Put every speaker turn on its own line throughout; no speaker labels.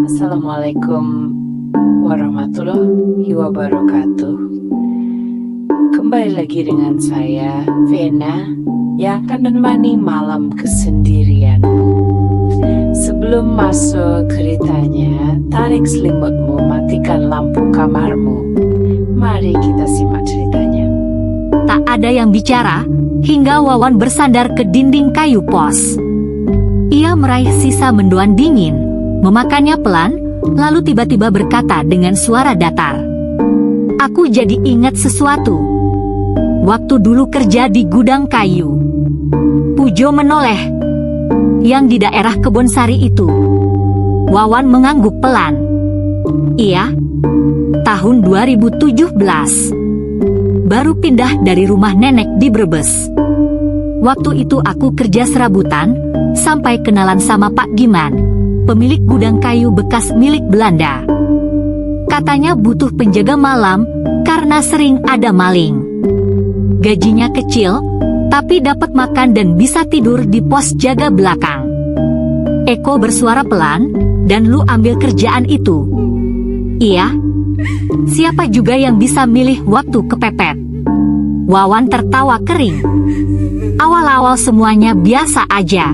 Assalamualaikum warahmatullahi wabarakatuh. Kembali lagi dengan saya, Vena, yang akan menemani malam kesendirian. Sebelum masuk ceritanya, tarik selimutmu, matikan lampu kamarmu. Mari kita simak ceritanya.
Tak ada yang bicara, hingga Wawan bersandar ke dinding kayu pos. Ia meraih sisa mendoan dingin, memakannya pelan, lalu tiba-tiba berkata dengan suara datar. Aku jadi ingat sesuatu. Waktu dulu kerja di gudang kayu. Pujo menoleh. Yang di daerah Kebon Sari itu. Wawan mengangguk pelan. Iya, tahun 2017. Baru pindah dari rumah nenek di Brebes. Waktu itu aku kerja serabutan, sampai kenalan sama Pak Giman, pemilik gudang kayu bekas milik Belanda. Katanya butuh penjaga malam, karena sering ada maling. Gajinya kecil, tapi dapat makan dan bisa tidur di pos jaga belakang. Eko bersuara pelan, dan lu ambil kerjaan itu. Iya. Siapa juga yang bisa milih waktu kepepet? Wawan tertawa kering. Awal-awal semuanya biasa aja.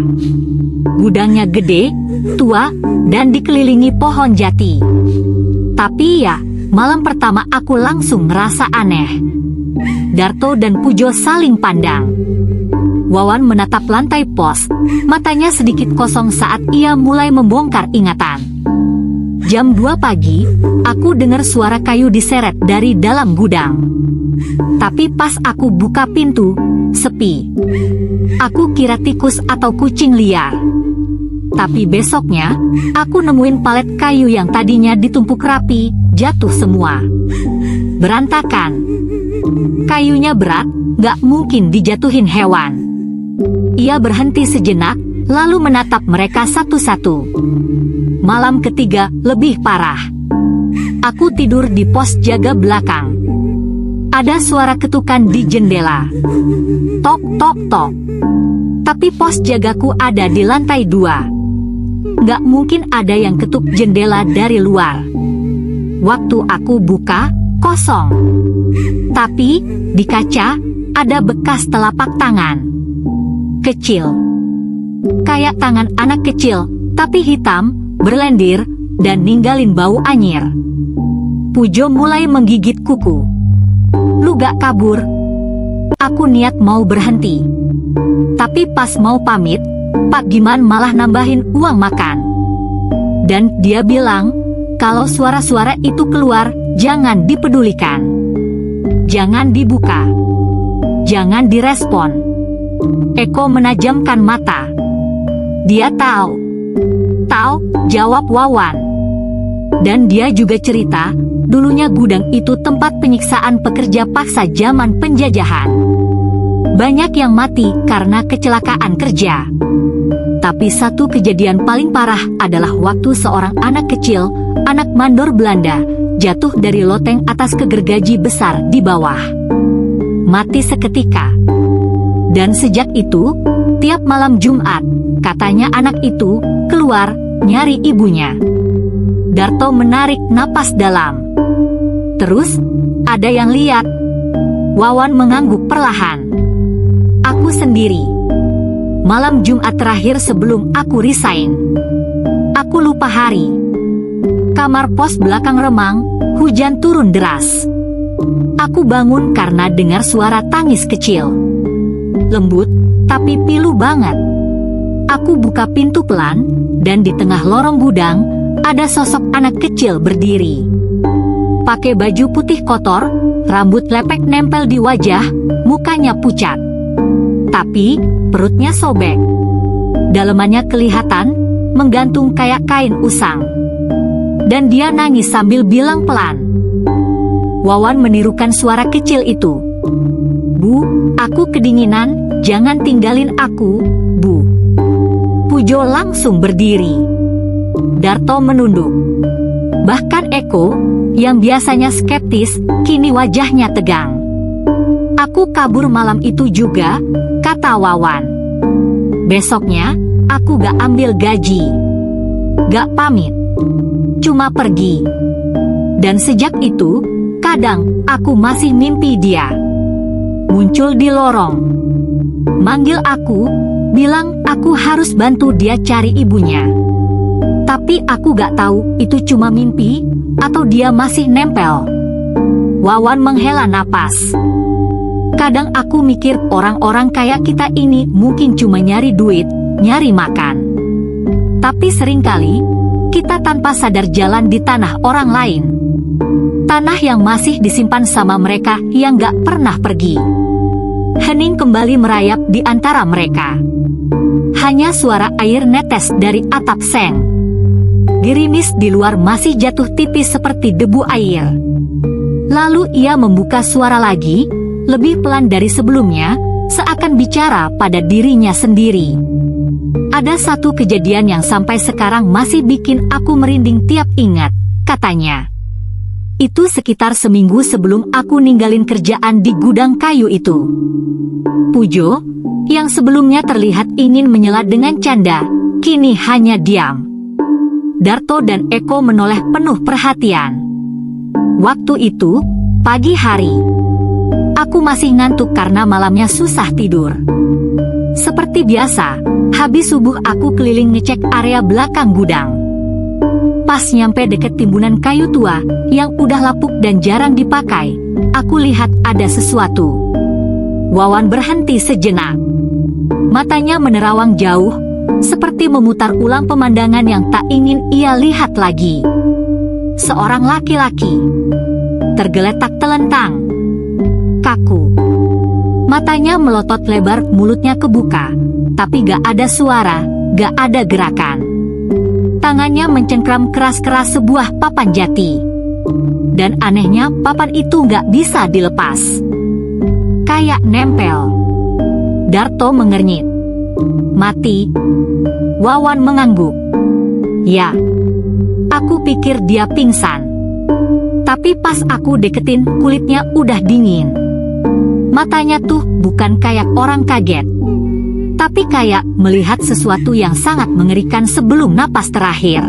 Gudangnya gede, tua, dan dikelilingi pohon jati. Tapi ya, malam pertama aku langsung ngerasa aneh. Darto dan Pujo saling pandang. Wawan menatap lantai pos, matanya sedikit kosong saat ia mulai membongkar ingatan. Jam 2 pagi, aku dengar suara kayu diseret dari dalam gudang. Tapi pas aku buka pintu, sepi. Aku kira tikus atau kucing liar. Tapi besoknya, aku nemuin palet kayu yang tadinya ditumpuk rapi, jatuh semua. Berantakan. Kayunya berat, gak mungkin dijatuhin hewan. Ia berhenti sejenak, lalu menatap mereka satu-satu. Malam ketiga lebih parah. Aku tidur di pos jaga belakang. Ada suara ketukan di jendela. Tok tok tok. Tapi pos jagaku ada di lantai 2. Gak mungkin ada yang ketuk jendela dari luar. Waktu aku buka, kosong. Tapi di kaca ada bekas telapak tangan. Kecil. Kayak tangan anak kecil, tapi hitam, berlendir, dan ninggalin bau anyir. Pujo mulai menggigit kuku. Lu gak kabur? Aku niat mau berhenti. Tapi pas mau pamit, Pak Giman malah nambahin uang makan. Dan dia bilang, kalau suara-suara itu keluar, jangan dipedulikan. Jangan dibuka. Jangan direspon. Eko menajamkan mata. Dia tahu. Tahu, jawab Wawan. Dan dia juga cerita, dulunya gudang itu tempat penyiksaan pekerja paksa zaman penjajahan. Banyak yang mati karena kecelakaan kerja. Tapi satu kejadian paling parah adalah waktu seorang anak kecil, anak mandor Belanda, jatuh dari loteng atas ke gergaji besar di bawah. Mati seketika. Dan sejak itu, tiap malam Jumat, katanya anak itu keluar nyari ibunya. Darto menarik napas dalam. Terus, ada yang lihat. Wawan mengangguk perlahan. Aku sendiri. Malam Jumat terakhir sebelum aku resign. Aku lupa hari. Kamar pos belakang remang, hujan turun deras. Aku bangun karena dengar suara tangis kecil. Lembut, tapi pilu banget. Aku buka pintu pelan, dan di tengah lorong gudang, ada sosok anak kecil berdiri. Pakai baju putih kotor, rambut lepek nempel di wajah, mukanya pucat. Tapi, perutnya sobek. Dalemannya kelihatan, menggantung kayak kain usang. Dan dia nangis sambil bilang pelan. Wawan menirukan suara kecil itu. Bu, aku kedinginan, jangan tinggalin aku, Bu. Pujo langsung berdiri. Darto menunduk. Bahkan Eko, yang biasanya skeptis, kini wajahnya tegang. Aku kabur malam itu juga, kata Wawan. Besoknya, aku gak ambil gaji. gak pamit. Cuma pergi. Dan sejak itu, kadang aku masih mimpi dia. Muncul di lorong. Manggil aku, bilang aku harus bantu dia cari ibunya. Tapi aku gak tahu itu cuma mimpi atau dia masih nempel. Wawan menghela napas. Kadang aku mikir orang-orang kayak kita ini mungkin cuma nyari duit, nyari makan. Tapi seringkali, kita tanpa sadar jalan di tanah orang lain. Tanah yang masih disimpan sama mereka yang gak pernah pergi. Hening kembali merayap di antara mereka. Hanya suara air netes dari atap seng. Gerimis di luar masih jatuh tipis seperti debu air. Lalu ia membuka suara lagi, lebih pelan dari sebelumnya, seakan bicara pada dirinya sendiri. Ada satu kejadian yang sampai sekarang masih bikin aku merinding tiap ingat, katanya. Itu sekitar seminggu sebelum aku ninggalin kerjaan di gudang kayu itu. Pujo, yang sebelumnya terlihat ingin menyela dengan canda, kini hanya diam. Darto dan Eko menoleh penuh perhatian. Waktu itu, pagi hari. Aku masih ngantuk karena malamnya susah tidur. Seperti biasa, habis subuh aku keliling ngecek area belakang gudang. Pas nyampe deket timbunan kayu tua yang udah lapuk dan jarang dipakai, aku lihat ada sesuatu. Wawan berhenti sejenak. Matanya menerawang jauh, seperti memutar ulang pemandangan yang tak ingin ia lihat lagi. Seorang laki-laki tergeletak telentang, kaku. Matanya melotot lebar, mulutnya kebuka, tapi gak ada suara, gak ada gerakan. Tangannya mencengkram keras-keras sebuah papan jati. Dan anehnya papan itu gak bisa dilepas. Kayak nempel. Darto mengernyit. Mati. Wawan mengangguk. Ya. Aku pikir dia pingsan. Tapi pas aku deketin, kulitnya udah dingin. Matanya tuh bukan kayak orang kaget, tapi kayak melihat sesuatu yang sangat mengerikan sebelum napas terakhir.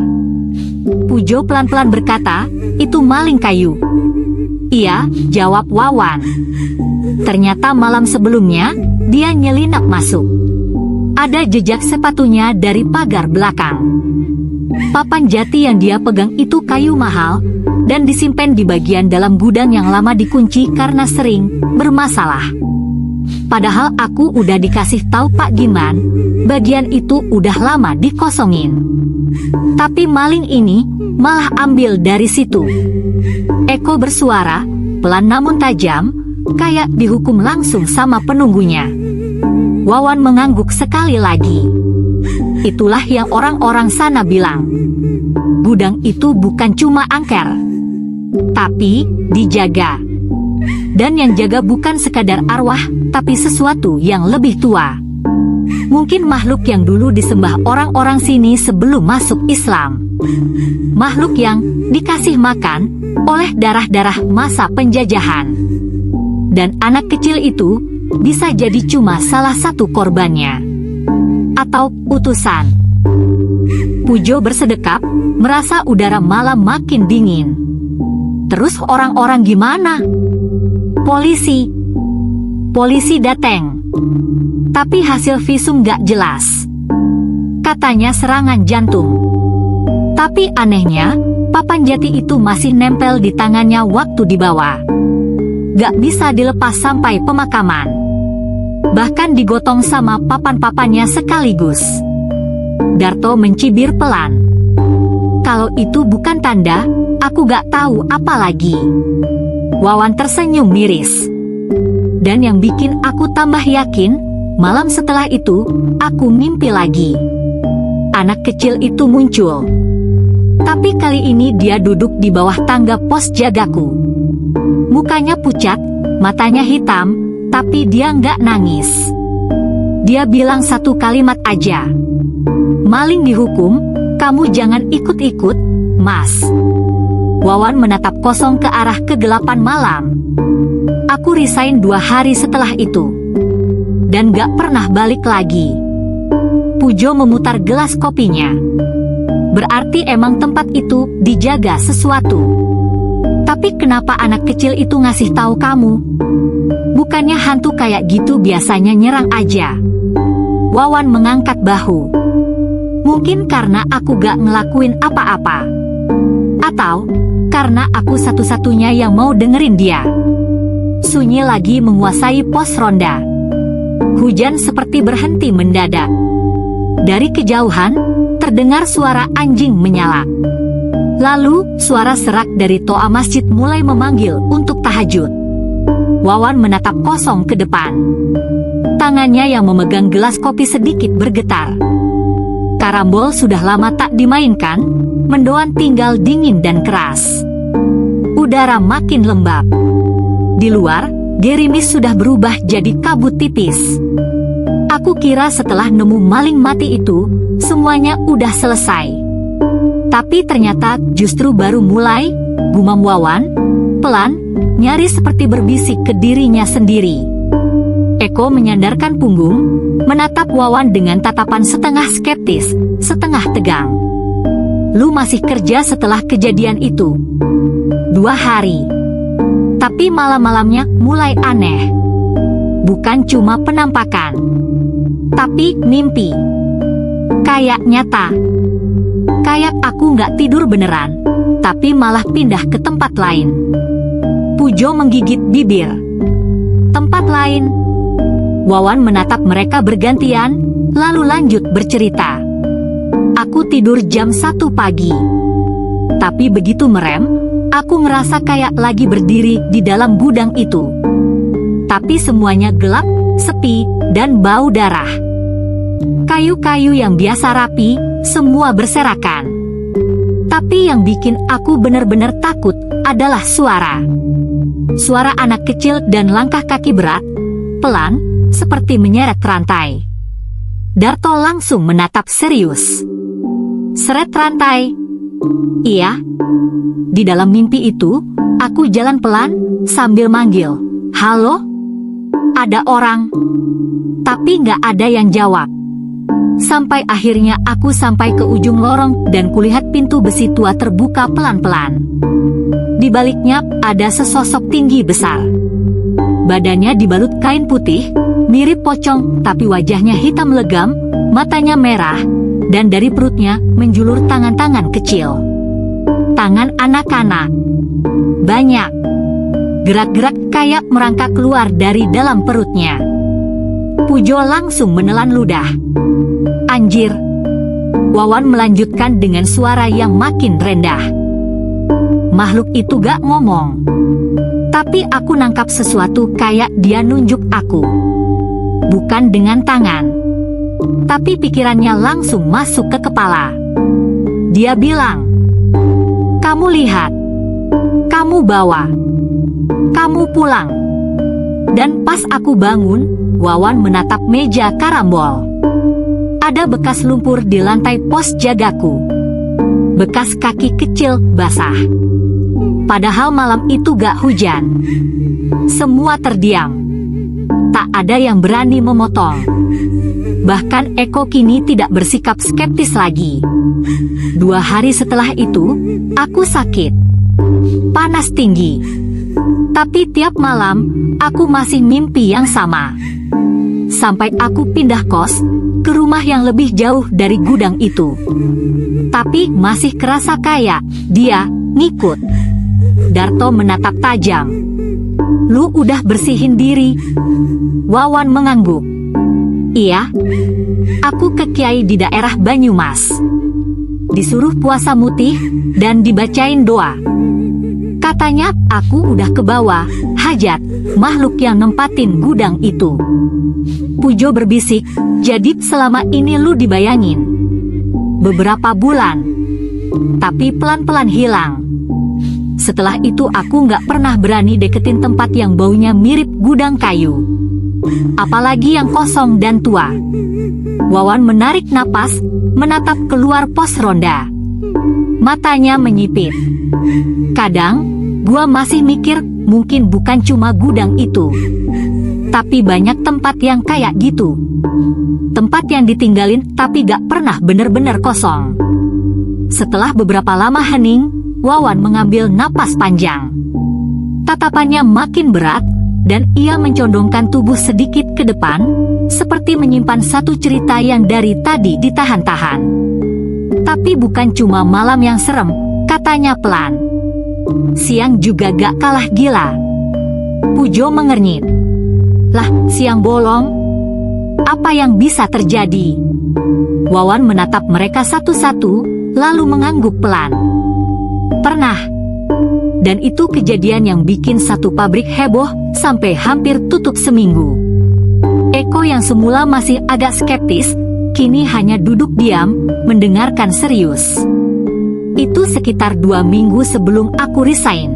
Pujo pelan-pelan berkata, itu maling kayu. Iya, jawab Wawan. Ternyata malam sebelumnya, dia nyelinap masuk. Ada jejak sepatunya dari pagar belakang. Papan jati yang dia pegang itu kayu mahal, dan disimpan di bagian dalam gudang yang lama dikunci karena sering bermasalah. Padahal aku udah dikasih tahu Pak Giman, bagian itu udah lama dikosongin. Tapi maling ini malah ambil dari situ. Eko bersuara, pelan namun tajam, kayak dihukum langsung sama penunggunya. Wawan mengangguk sekali lagi. Itulah yang orang-orang sana bilang. Gudang itu bukan cuma angker, tapi dijaga. Dan yang jaga bukan sekadar arwah, tapi sesuatu yang lebih tua. Mungkin makhluk yang dulu disembah orang-orang sini sebelum masuk Islam. Makhluk yang dikasih makan oleh darah-darah masa penjajahan. Dan anak kecil itu bisa jadi cuma salah satu korbannya. Atau utusan. Pujo bersedekap, merasa udara malam makin dingin. Terus orang-orang gimana? Polisi dateng. Tapi hasil visum gak jelas. Katanya serangan jantung. Tapi anehnya, papan jati itu masih nempel di tangannya waktu dibawa. Gak bisa dilepas sampai pemakaman. Bahkan digotong sama papan-papannya sekaligus. Darto mencibir pelan. Kalau itu bukan tanda, aku gak tahu apa lagi. Wawan tersenyum miris. Dan yang bikin aku tambah yakin, malam setelah itu, aku mimpi lagi. Anak kecil itu muncul. Tapi kali ini dia duduk di bawah tangga pos jagaku. Mukanya pucat, matanya hitam, tapi dia nggak nangis. Dia bilang satu kalimat aja. Maling dihukum, kamu jangan ikut-ikut, Mas. Wawan menatap kosong ke arah kegelapan malam. Aku resign 2 hari setelah itu. Dan gak pernah balik lagi. Pujo memutar gelas kopinya. berarti emang tempat itu dijaga sesuatu. Tapi kenapa anak kecil itu ngasih tahu kamu? Bukannya hantu kayak gitu biasanya nyerang aja. Wawan mengangkat bahu. Mungkin karena aku gak ngelakuin apa-apa. Atau karena aku satu-satunya yang mau dengerin dia. Sunyi lagi menguasai pos ronda. Hujan seperti berhenti mendadak. Dari kejauhan, terdengar suara anjing menyala. Lalu, suara serak dari toa masjid mulai memanggil untuk tahajud. Wawan menatap kosong ke depan. Tangannya yang memegang gelas kopi sedikit bergetar. Karambol sudah lama tak dimainkan, mendoan tinggal dingin dan keras. Udara makin lembab. Di luar, gerimis sudah berubah jadi kabut tipis. Aku kira setelah nemu maling mati itu, semuanya udah selesai. Tapi ternyata justru baru mulai, gumam Wawan, pelan, nyaris seperti berbisik ke dirinya sendiri. Eko menyandarkan punggung, menatap Wawan dengan tatapan setengah skeptis, setengah tegang. Lu masih kerja setelah kejadian itu? 2 hari. Tapi malam-malamnya mulai aneh. Bukan cuma penampakan, tapi mimpi. Kayak nyata. Kayak aku nggak tidur beneran, tapi malah pindah ke tempat lain. Pujo menggigit bibir. Tempat lain. Wawan menatap mereka bergantian, lalu lanjut bercerita. Aku tidur jam 1 pagi. Tapi begitu merem, aku ngerasa kayak lagi berdiri di dalam gudang itu. Tapi semuanya gelap, sepi, dan bau darah. Kayu-kayu yang biasa rapi, semua berserakan. Tapi yang bikin aku benar-benar takut adalah suara. Suara anak kecil dan langkah kaki berat, pelan, seperti menyeret rantai. Darto langsung menatap serius. Seret rantai? Iya. Di dalam mimpi itu, aku jalan pelan, sambil manggil, "Halo? Ada orang?" Tapi nggak ada yang jawab. Sampai akhirnya aku sampai ke ujung lorong dan kulihat pintu besi tua terbuka pelan-pelan. Di baliknya ada sesosok tinggi besar. Badannya dibalut kain putih, mirip pocong, tapi wajahnya hitam legam, matanya merah, dan dari perutnya menjulur tangan-tangan kecil. Tangan anak-anak. Banyak. Gerak-gerak kayak merangkak keluar dari dalam perutnya. Pujo langsung menelan ludah. Anjir. Wawan melanjutkan dengan suara yang makin rendah. Makhluk itu gak ngomong. Tapi aku nangkap sesuatu kayak dia nunjuk aku. Bukan dengan tangan. Tapi pikirannya langsung masuk ke kepala. Dia bilang, "Kamu lihat. Kamu bawa. Kamu pulang." Dan pas aku bangun, Wawan menatap meja karambol. Ada bekas lumpur di lantai pos jagaku. Bekas kaki kecil basah. Padahal malam itu gak hujan. Semua terdiam. Tak ada yang berani memotong. Bahkan Eko kini tidak bersikap skeptis lagi. 2 hari setelah itu, aku sakit. Panas tinggi. Tapi tiap malam, aku masih mimpi yang sama. Sampai aku pindah kos, ke rumah yang lebih jauh dari gudang itu. Tapi masih kerasa kayak dia ngikut. Darto menatap tajam. Lu udah bersihin diri? Wawan mengangguk. Iya. Aku ke kiai di daerah Banyumas. Disuruh puasa mutih dan dibacain doa. Katanya aku udah ke bawah hajat makhluk yang nempatin gudang itu. Pujo berbisik, jadi selama ini lu dibayangin. Beberapa bulan. Tapi pelan-pelan hilang. Setelah itu aku nggak pernah berani deketin tempat yang baunya mirip gudang kayu. Apalagi yang kosong dan tua. Wawan menarik napas, menatap keluar pos ronda. Matanya menyipit. Kadang, gua masih mikir mungkin bukan cuma gudang itu. Tapi banyak tempat yang kayak gitu. Tempat yang ditinggalin tapi gak pernah bener-bener kosong. Setelah beberapa lama hening, Wawan mengambil napas panjang. Tatapannya makin berat, dan ia mencondongkan tubuh sedikit ke depan, seperti menyimpan satu cerita yang dari tadi ditahan-tahan. Tapi bukan cuma malam yang serem, katanya pelan. Siang juga gak kalah gila. Pujo mengernyit. Lah, siang bolong? Apa yang bisa terjadi? Wawan menatap mereka satu-satu, lalu mengangguk pelan. Pernah. Dan itu kejadian yang bikin satu pabrik heboh sampai hampir tutup seminggu. Eko yang semula masih agak skeptis, kini hanya duduk diam, mendengarkan serius. Itu sekitar 2 minggu sebelum aku resign.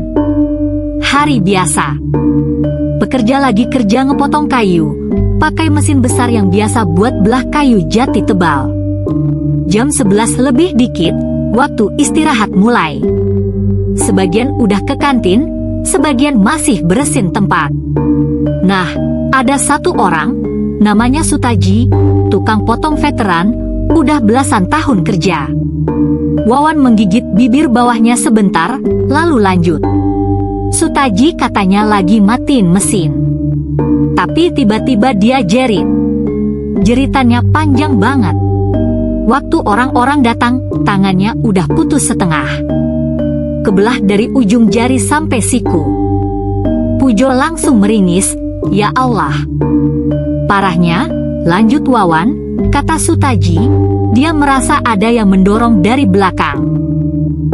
Hari biasa. Pekerja lagi kerja ngepotong kayu, pakai mesin besar yang biasa buat belah kayu jati tebal. Jam 11 lebih dikit, waktu istirahat mulai. Sebagian udah ke kantin, sebagian masih beresin tempat. Nah, ada satu orang, namanya Sutaji, tukang potong veteran, udah belasan tahun kerja. Wawan menggigit bibir bawahnya sebentar, lalu lanjut. Sutaji katanya lagi matiin mesin. Tapi tiba-tiba dia jerit. Jeritannya panjang banget. Waktu orang-orang datang, tangannya udah putus setengah. Kebelah dari ujung jari sampai siku. Pujo langsung meringis, ya Allah. Parahnya, lanjut Wawan, kata Sutaji, dia merasa ada yang mendorong dari belakang.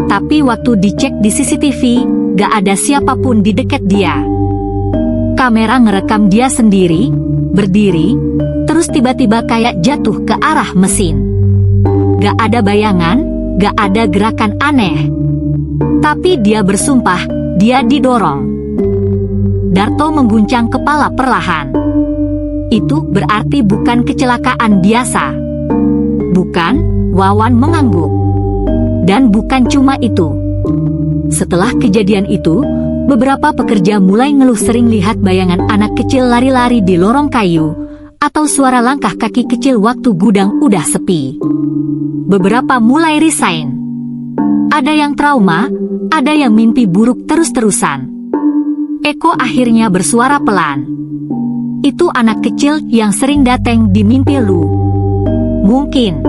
Tapi waktu dicek di CCTV, gak ada siapapun di dekat dia. Kamera ngerekam dia sendiri, berdiri, terus tiba-tiba kayak jatuh ke arah mesin. Gak ada bayangan, gak ada gerakan aneh. Tapi dia bersumpah, dia didorong. Darto mengguncang kepala perlahan. Itu berarti bukan kecelakaan biasa. Bukan, Wawan mengangguk. Dan bukan cuma itu. Setelah kejadian itu, beberapa pekerja mulai ngeluh sering lihat bayangan anak kecil lari-lari di lorong kayu, atau suara langkah kaki kecil waktu gudang udah sepi. Beberapa mulai resign. Ada yang trauma, ada yang mimpi buruk terus-terusan. Eko akhirnya bersuara pelan. Itu anak kecil yang sering datang di mimpi lu. Mungkin.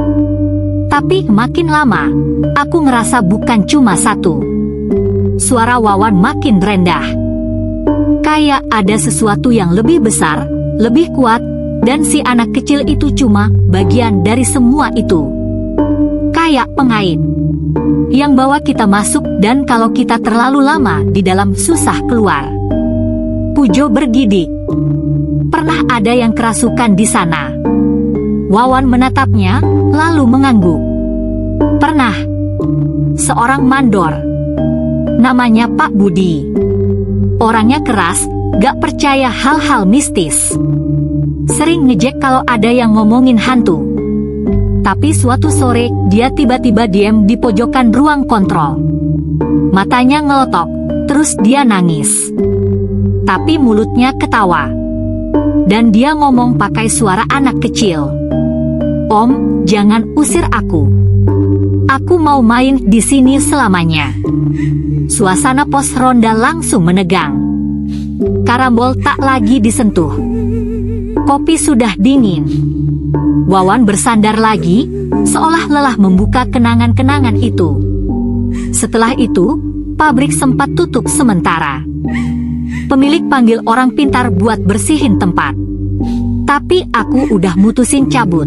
Tapi makin lama, aku ngerasa bukan cuma satu. Suara Wawan makin rendah. Kayak ada sesuatu yang lebih besar, lebih kuat, dan si anak kecil itu cuma bagian dari semua itu. Kayak pengait yang bawa kita masuk, dan kalau kita terlalu lama di dalam susah keluar. Pujo bergidik. Pernah ada yang kerasukan di sana? Wawan menatapnya, lalu mengangguk. Pernah. Seorang mandor. Namanya Pak Budi. Orangnya keras, gak percaya hal-hal mistis. Sering ngejek kalau ada yang ngomongin hantu. Tapi suatu sore, dia tiba-tiba diam di pojokan ruang kontrol. Matanya ngelotok, terus dia nangis. Tapi mulutnya ketawa. Dan dia ngomong pakai suara anak kecil. Om, jangan usir aku. Aku mau main di sini selamanya. Suasana pos ronda langsung menegang. Karambol tak lagi disentuh. Kopi sudah dingin. Wawan bersandar lagi, seolah lelah membuka kenangan-kenangan itu. Setelah itu, pabrik sempat tutup sementara. Pemilik panggil orang pintar buat bersihin tempat. Tapi aku udah mutusin cabut.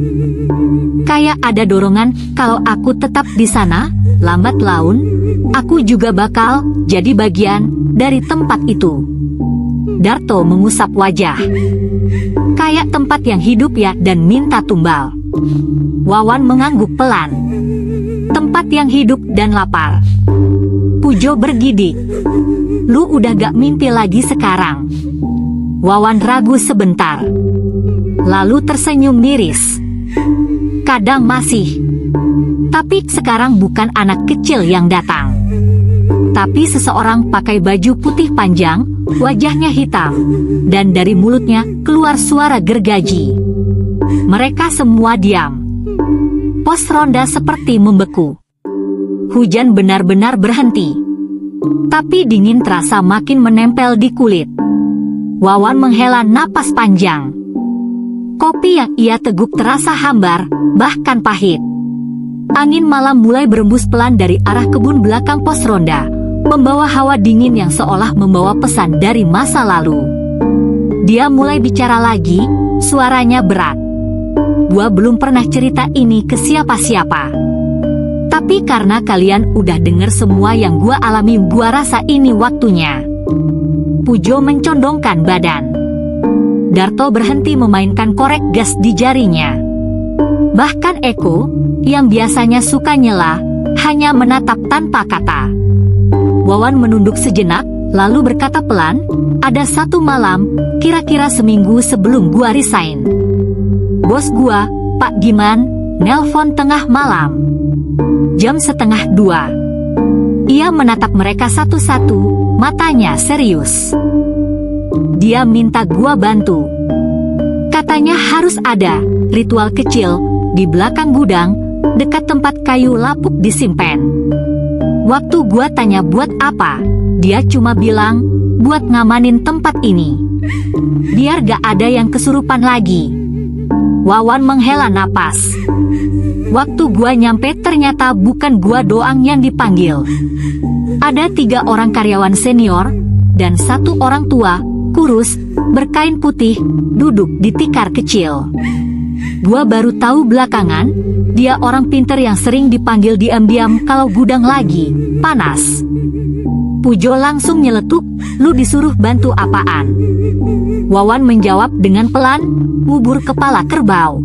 Kayak ada dorongan, kalau aku tetap di sana, lambat laun, aku juga bakal jadi bagian dari tempat itu. Darto mengusap wajah. Kayak tempat yang hidup ya, dan minta tumbal. Wawan mengangguk pelan. Tempat yang hidup dan lapar. Pujo bergidik. Lu udah gak mimpi lagi sekarang? Wawan ragu sebentar. Lalu tersenyum miris. Kadang masih. Tapi sekarang bukan anak kecil yang datang. Tapi seseorang pakai baju putih panjang, wajahnya hitam, dan dari mulutnya keluar suara gergaji. Mereka semua diam. Pos ronda seperti membeku. hujan benar-benar berhenti. Tapi dingin terasa makin menempel di kulit. Wawan menghela napas panjang. Kopi yang ia teguk terasa hambar, bahkan pahit. Angin malam mulai berembus pelan dari arah kebun belakang pos ronda, membawa hawa dingin yang seolah membawa pesan dari masa lalu. Dia mulai bicara lagi, suaranya berat. Gua belum pernah cerita ini ke siapa-siapa. Tapi karena kalian udah denger semua yang gua alami, gua rasa ini waktunya. Pujo mencondongkan badan. Darto berhenti memainkan korek gas di jarinya. Bahkan Eko, yang biasanya suka nyela, hanya menatap tanpa kata. Wawan menunduk sejenak, lalu berkata pelan, "Ada satu malam, kira-kira seminggu sebelum gua resign. Bos gua, Pak Giman, nelpon tengah malam. Jam 1:30. Ia menatap mereka satu-satu, matanya serius. Dia minta gua bantu. Katanya harus ada ritual kecil di belakang gudang, dekat tempat kayu lapuk disimpan. Waktu gua tanya buat apa, dia cuma bilang, buat ngamanin tempat ini. Biar gak ada yang kesurupan lagi." Wawan menghela napas. Waktu gua nyampe ternyata bukan gua doang yang dipanggil. Ada 3 orang karyawan senior, dan 1 orang tua, kurus, berkain putih, duduk di tikar kecil. Gua baru tahu belakangan, dia orang pinter yang sering dipanggil diam-diam kalau gudang lagi panas. Pujo langsung nyeletuk, "Lu disuruh bantu apaan?" Wawan menjawab dengan pelan, "Bubur kepala kerbau."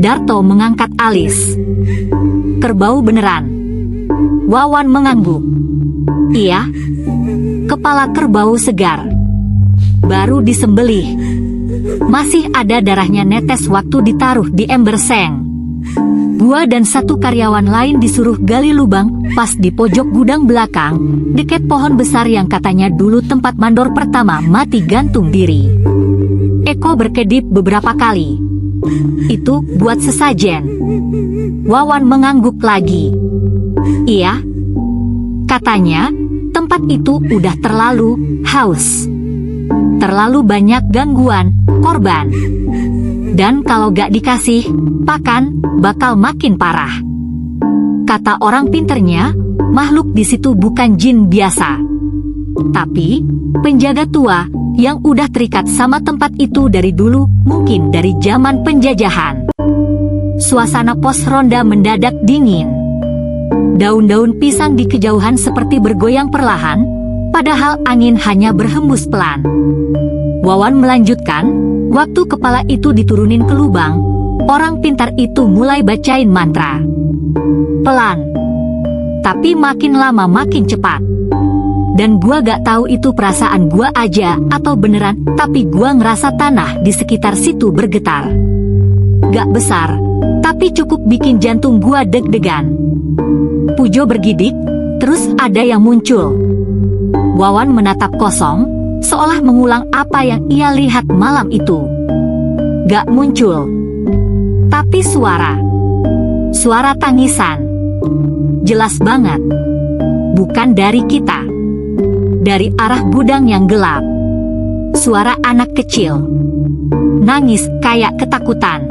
Darto mengangkat alis. "Kerbau beneran?" Wawan mengangguk. "Iya, kepala kerbau segar. Baru disembelih. Masih ada darahnya netes waktu ditaruh di ember seng. Gua dan 1 karyawan lain disuruh gali lubang pas di pojok gudang belakang, dekat pohon besar yang katanya dulu tempat mandor pertama mati gantung diri." Eko berkedip beberapa kali. "Itu buat sesajen." Wawan mengangguk lagi. "Iya. Katanya, tempat itu udah terlalu haus. Terlalu banyak gangguan, korban. Dan kalau gak dikasih pakan, bakal makin parah. Kata orang pinternya, makhluk di situ bukan jin biasa, tapi penjaga tua yang udah terikat sama tempat itu dari dulu, mungkin dari zaman penjajahan." Suasana pos ronda mendadak dingin. Daun-daun pisang di kejauhan seperti bergoyang perlahan, padahal angin hanya berhembus pelan. Wawan melanjutkan, "Waktu kepala itu diturunin ke lubang, orang pintar itu mulai bacain mantra. Pelan. Tapi makin lama makin cepat. Dan gua gak tahu itu perasaan gua aja atau beneran, tapi gua ngerasa tanah di sekitar situ bergetar. Gak besar, tapi cukup bikin jantung gua deg-degan." Pujo bergidik, terus ada yang muncul. Wawan menatap kosong, seolah mengulang apa yang ia lihat malam itu. Gak muncul. Tapi suara tangisan. Jelas banget. Bukan dari kita. Dari arah gudang yang gelap. Suara anak kecil. Nangis kayak ketakutan.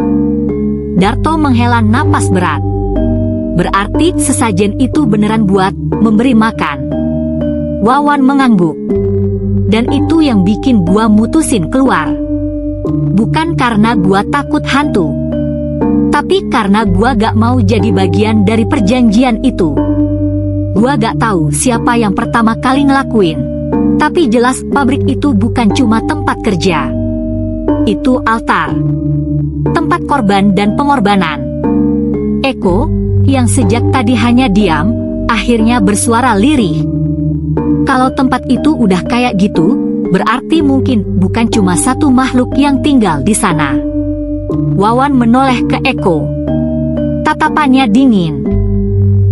Darto menghela napas berat. Berarti sesajen itu beneran buat memberi makan. Wawan mengangguk. Dan itu yang bikin gua mutusin keluar. Bukan karena gua takut hantu, tapi karena gua gak mau jadi bagian dari perjanjian itu. Gua gak tahu siapa yang pertama kali ngelakuin, tapi jelas pabrik itu bukan cuma tempat kerja. Itu altar, tempat korban dan pengorbanan. Eko, yang sejak tadi hanya diam, akhirnya bersuara lirih. Kalau tempat itu udah kayak gitu, berarti mungkin bukan cuma 1 makhluk yang tinggal di sana. Wawan menoleh ke Eko. Tatapannya dingin.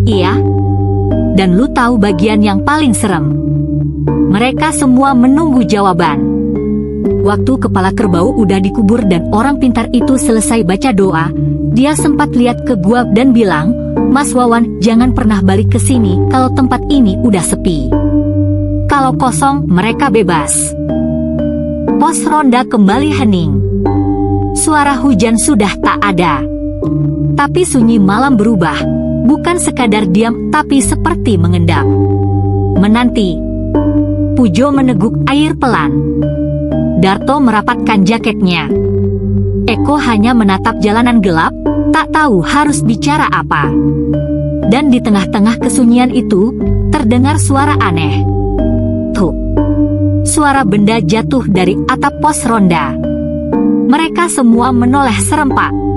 "Iya. Dan lu tahu bagian yang paling serem?" Mereka semua menunggu jawaban. Waktu kepala kerbau udah dikubur dan orang pintar itu selesai baca doa, dia sempat lihat ke gua dan bilang, Mas Wawan, jangan pernah balik ke sini kalau tempat ini udah sepi. Kalau kosong, mereka bebas. Pos ronda kembali hening. Suara hujan sudah tak ada. Tapi sunyi malam berubah, bukan sekadar diam tapi seperti mengendap. Menanti. Pujo meneguk air pelan. Darto merapatkan jaketnya. Eko hanya menatap jalanan gelap, tak tahu harus bicara apa. Dan di tengah-tengah kesunyian itu, terdengar suara aneh. Tuh. Suara benda jatuh dari atap pos ronda. Mereka semua menoleh serempak.